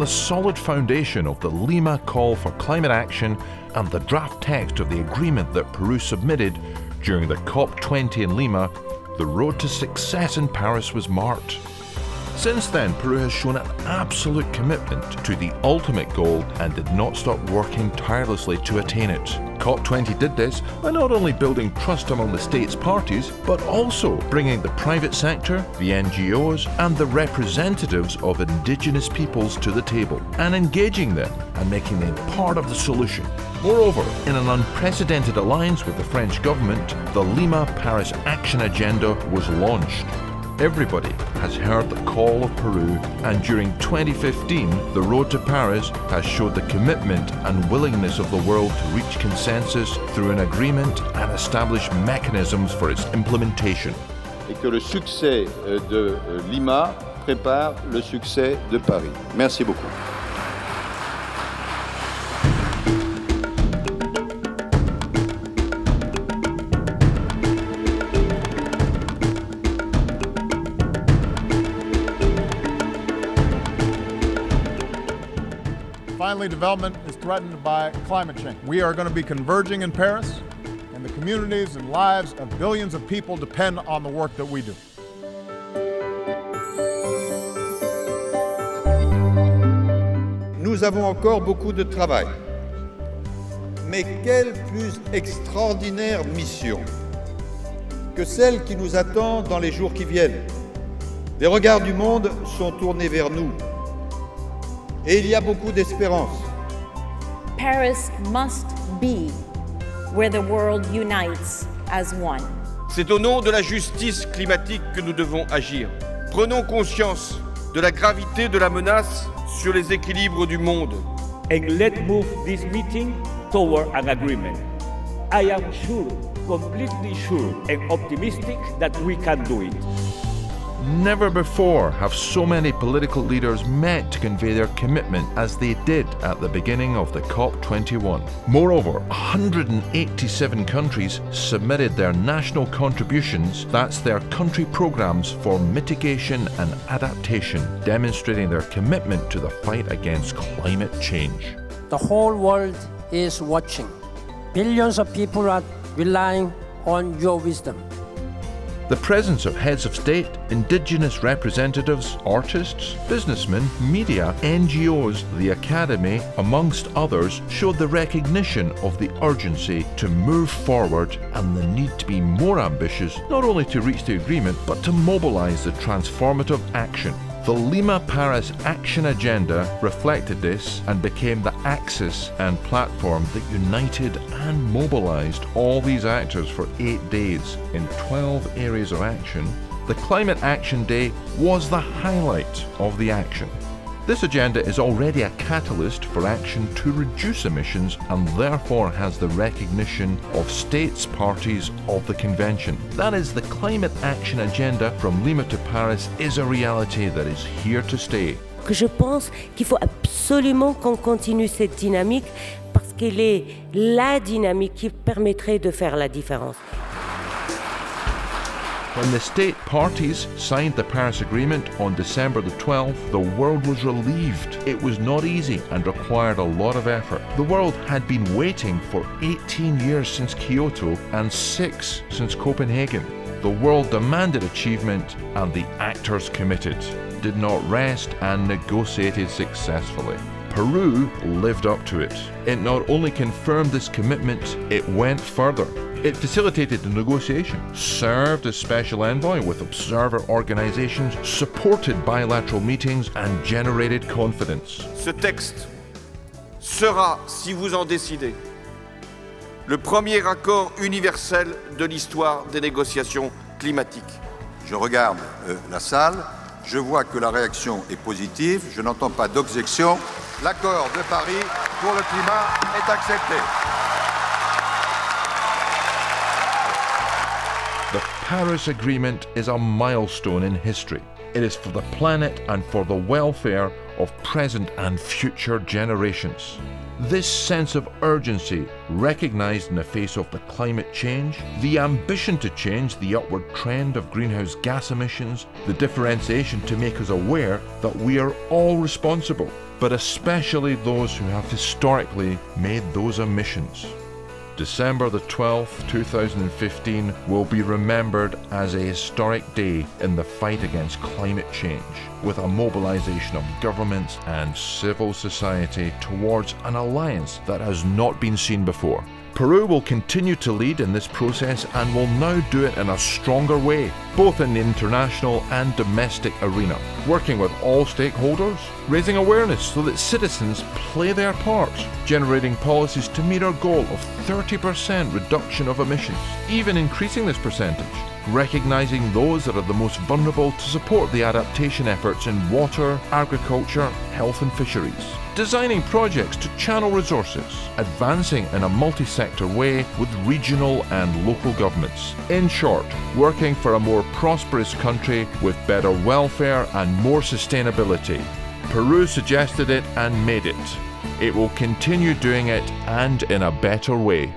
the solid foundation of the Lima call for climate action and the draft text of the agreement that Peru submitted during the COP20 in Lima, the road to success in Paris was marked. Since then, Peru has shown an absolute commitment to the ultimate goal and did not stop working tirelessly to attain it. COP20 did this by not only building trust among the state's parties, but also bringing the private sector, the NGOs, and the representatives of indigenous peoples to the table, and engaging them and making them part of the solution. Moreover, in an unprecedented alliance with the French government, the Lima-Paris Action Agenda was launched. Everybody has heard the call of Peru, and during 2015, the road to Paris has showed the commitment and willingness of the world to reach consensus through an agreement and establish mechanisms for its implementation. Et que le succès de Lima prépare le succès de Paris. Merci beaucoup. Finally, development is threatened by climate change. We are going to be converging in Paris, and the communities and lives of billions of people depend on the work that we do. Nous avons encore beaucoup de travail. Mais quelle plus extraordinaire mission que celle qui nous attend dans les jours qui viennent. Les regards du monde sont tournés vers nous. Et il y a beaucoup d'espérance. Paris must be where the world unites as one. C'est au nom de la justice climatique que nous devons agir. Prenons conscience de la gravité de la menace sur les équilibres du monde. And let's move this meeting toward an agreement. I am sure, completely sure and optimistic that we can do it. Never before have so many political leaders met to convey their commitment as they did at the beginning of the COP21. Moreover, 187 countries submitted their national contributions, that's their country programs for mitigation and adaptation, demonstrating their commitment to the fight against climate change. The whole world is watching. Billions of people are relying on your wisdom. The presence of heads of state, indigenous representatives, artists, businessmen, media, NGOs, the academy, amongst others, showed the recognition of the urgency to move forward and the need to be more ambitious, not only to reach the agreement, but to mobilize the transformative action. The Lima-Paris Action Agenda reflected this and became the axis and platform that united and mobilized all these actors for 8 days in 12 areas of action. The Climate Action Day was the highlight of the action. This agenda is already a catalyst for action to reduce emissions and therefore has the recognition of states parties of the convention. That is, the Climate Action Agenda from Lima to Paris is a reality that is here to stay. Je pense qu'il faut absolument qu'on continue cette dynamique parce qu'elle est la dynamique qui permettrait de faire la différence. When the state parties signed the Paris Agreement on December the 12th, the world was relieved. It was not easy and required a lot of effort. The world had been waiting for 18 years since Kyoto and 6 since Copenhagen. The world demanded achievement and the actors committed, did not rest and negotiated successfully. Peru lived up to it. It not only confirmed this commitment, it went further. It facilitated the negotiation, served as special envoy with observer organizations, supported bilateral meetings, and generated confidence. Ce texte sera, si vous en décidez, le premier accord universel de l'histoire des négociations climatiques. Je regarde la salle, je vois que la réaction est positive, je n'entends pas d'objection. L'accord de Paris pour le climat est accepté. The Paris Agreement is a milestone in history. It is for the planet and for the welfare of present and future generations. This sense of urgency, recognized in the face of the climate change, the ambition to change the upward trend of greenhouse gas emissions, the differentiation to make us aware that we are all responsible. but especially those who have historically made those omissions. December the 12th, 2015 will be remembered as a historic day in the fight against climate change, with a mobilization of governments and civil society towards an alliance that has not been seen before. Peru will continue to lead in this process and will now do it in a stronger way, both in the international and domestic arena, working with all stakeholders, raising awareness so that citizens play their part, generating policies to meet our goal of 30% reduction of emissions, even increasing this percentage, recognizing those that are the most vulnerable to support the adaptation efforts in water, agriculture, health and fisheries, designing projects to channel resources, advancing in a multi-sector way with regional and local governments. In short, working for a more prosperous country with better welfare and more sustainability. Peru suggested it and made it. It will continue doing it and in a better way.